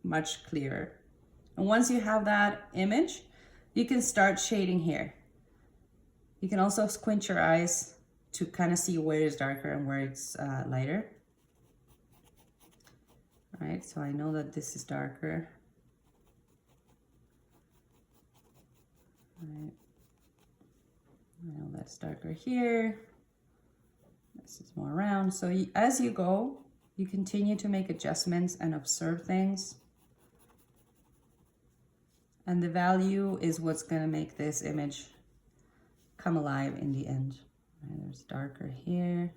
much clearer. And once you have that image, you can start shading here. You can also squint your eyes to kind of see where it's darker and where it's lighter. All right, so I know that this is darker. All right, I know that's darker here. This is more round. So as you go, you continue to make adjustments and observe things. And the value is what's going to make this image come alive in the end. Right, there's darker here.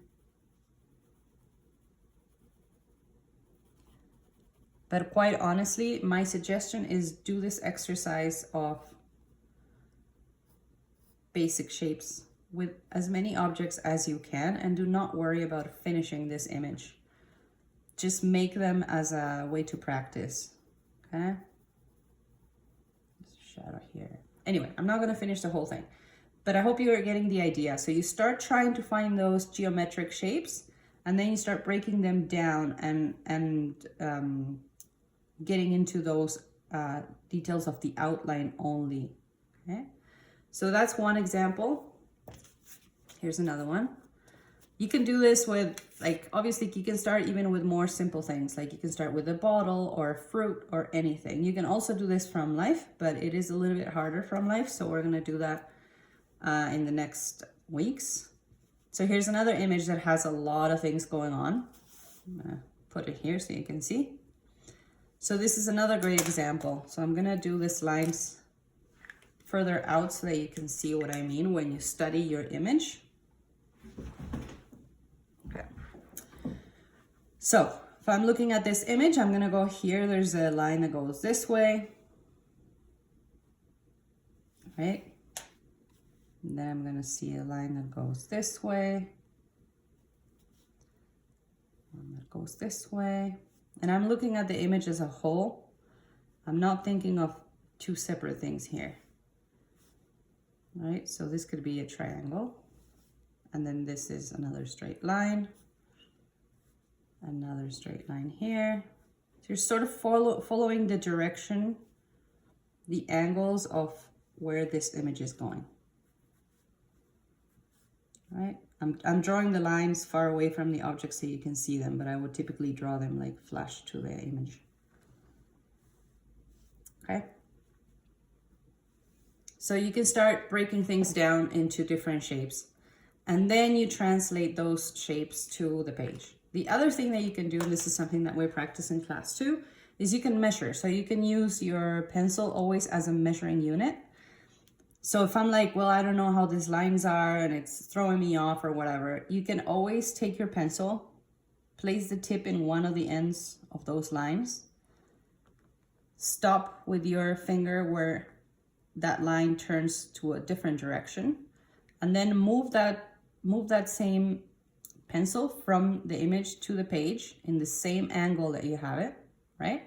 But quite honestly, my suggestion is do this exercise of basic shapes with as many objects as you can, and do not worry about finishing this image. Just make them as a way to practice, okay? Shadow here. Anyway, I'm not gonna finish the whole thing, but I hope you're getting the idea. So you start trying to find those geometric shapes, and then you start breaking them down and getting into those details of the outline only, okay? So that's one example. Here's another one. You can do this with, like, obviously you can start even with more simple things. Like you can start with a bottle or a fruit or anything. You can also do this from life, but it is a little bit harder from life. So we're gonna do that in the next weeks. So here's another image that has a lot of things going on. I'm gonna put it here so you can see. So this is another great example. So I'm gonna do this lines further out so that you can see what I mean when you study your image. Okay. So if I'm looking at this image, I'm gonna go here. There's a line that goes this way, right? And then I'm gonna see a line that goes this way, one that goes this way. And I'm looking at the image as a whole. I'm not thinking of two separate things here. Right, so this could be a triangle, and then this is another straight line, another straight line here. So you're sort of following the direction, the angles of where this image is going. Right, I'm drawing the lines far away from the object so you can see them, but I would typically draw them like flash to the image. Okay. So you can start breaking things down into different shapes, and then you translate those shapes to the page. The other thing that you can do, and this is something that we practice in class too, is you can measure. So you can use your pencil always as a measuring unit. So if I'm like, well, I don't know how these lines are and it's throwing me off or whatever, you can always take your pencil, place the tip in one of the ends of those lines, stop with your finger where that line turns to a different direction, and then move that same pencil from the image to the page in the same angle that you have it, right?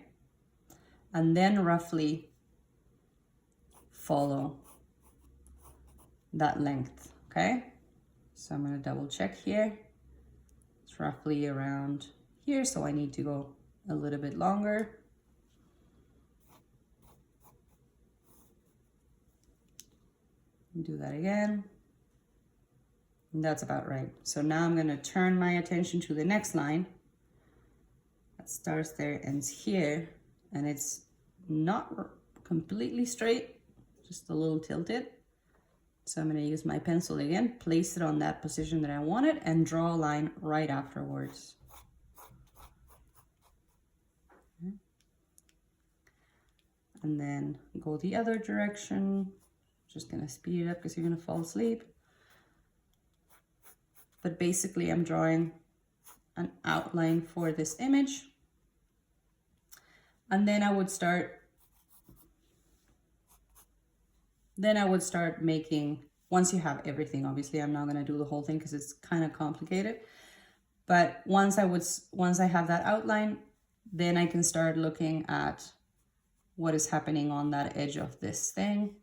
And then roughly follow that length, okay? So I'm gonna double check here. It's roughly around here, so I need to go a little bit longer. Do that again. And that's about right. So now I'm gonna turn my attention to the next line. That starts there, ends here, and it's not completely straight, just a little tilted. So I'm gonna use my pencil again, place it on that position that I wanted, and draw a line right afterwards. Okay. And then go the other direction. Just gonna speed it up because you're gonna fall asleep. But basically I'm drawing an outline for this image. And then I would start making, once you have everything, obviously I'm not gonna do the whole thing because it's kind of complicated. But once I have that outline, then I can start looking at what is happening on that edge of this thing.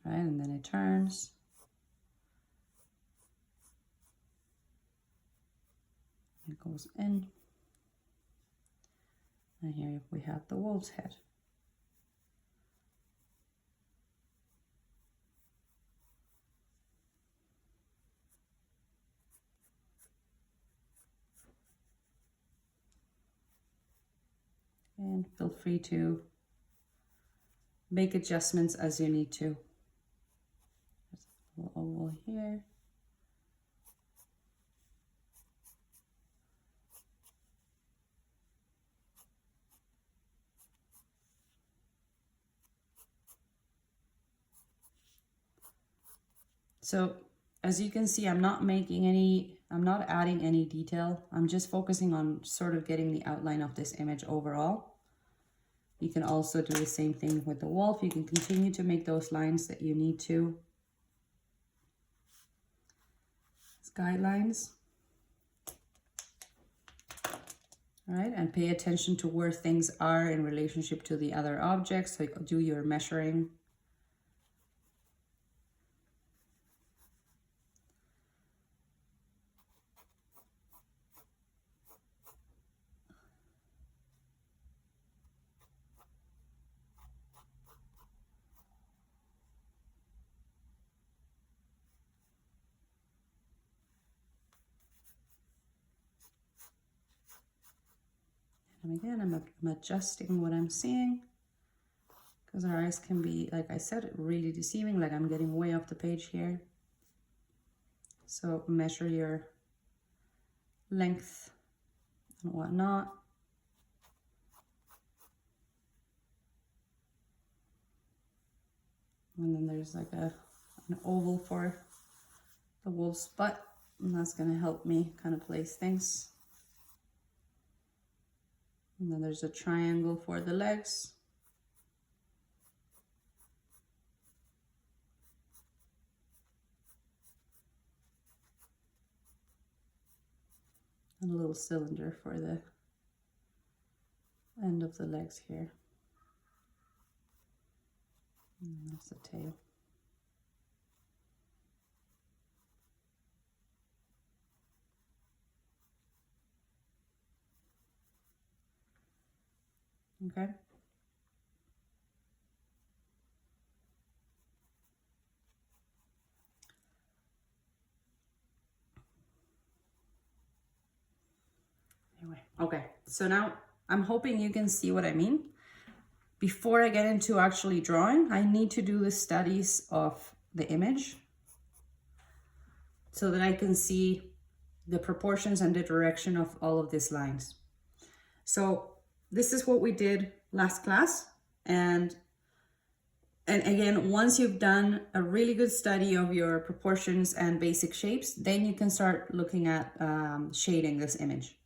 Right, and then it turns. It goes in. And here we have the wolf's head. And feel free to make adjustments as you need to. There's a little oval here. So as you can see, I'm not adding any detail. I'm just focusing on sort of getting the outline of this image overall. You can also do the same thing with the wolf. You can continue to make those lines that you need to. It's guidelines. All right, and pay attention to where things are in relationship to the other objects. So do your measuring. And again, I'm adjusting what I'm seeing, because our eyes can be, like I said, really deceiving. Like I'm getting way off the page here. So measure your length and whatnot. And then there's like an oval for the wolf's butt, and that's going to help me kind of place things. And then there's a triangle for the legs. And a little cylinder for the end of the legs here. And that's the tail. Okay. Anyway, okay, so now I'm hoping you can see what I mean. Before I get into actually drawing, I need to do the studies of the image so that I can see the proportions and the direction of all of these lines. So this is what we did last class. And again, once you've done a really good study of your proportions and basic shapes, then you can start looking at shading this image.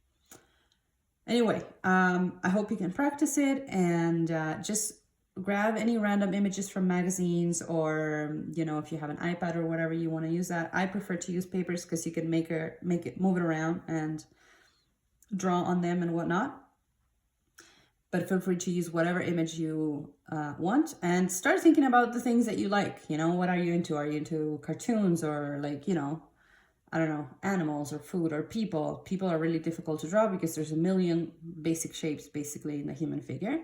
Anyway, I hope you can practice it, and just grab any random images from magazines, or, you know, if you have an iPad or whatever you want to use that. I prefer to use papers because you can move it around and draw on them and whatnot. But feel free to use whatever image you want, and start thinking about the things that you like. You know, what are you into? Are you into cartoons, or, like, you know, I don't know, animals or food or people? People are really difficult to draw because there's a million basic shapes basically in the human figure.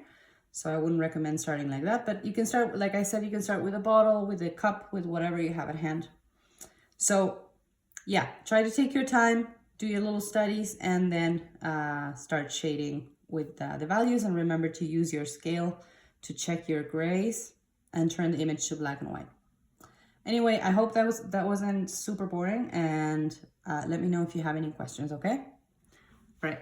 So I wouldn't recommend starting like that. But you can start, like I said, you can start with a bottle, with a cup, with whatever you have at hand. So yeah, try to take your time, do your little studies, and then start shading with the values. And remember to use your scale to check your grays and turn the image to black and white. Anyway, I hope that wasn't super boring, and let me know if you have any questions, okay? All right.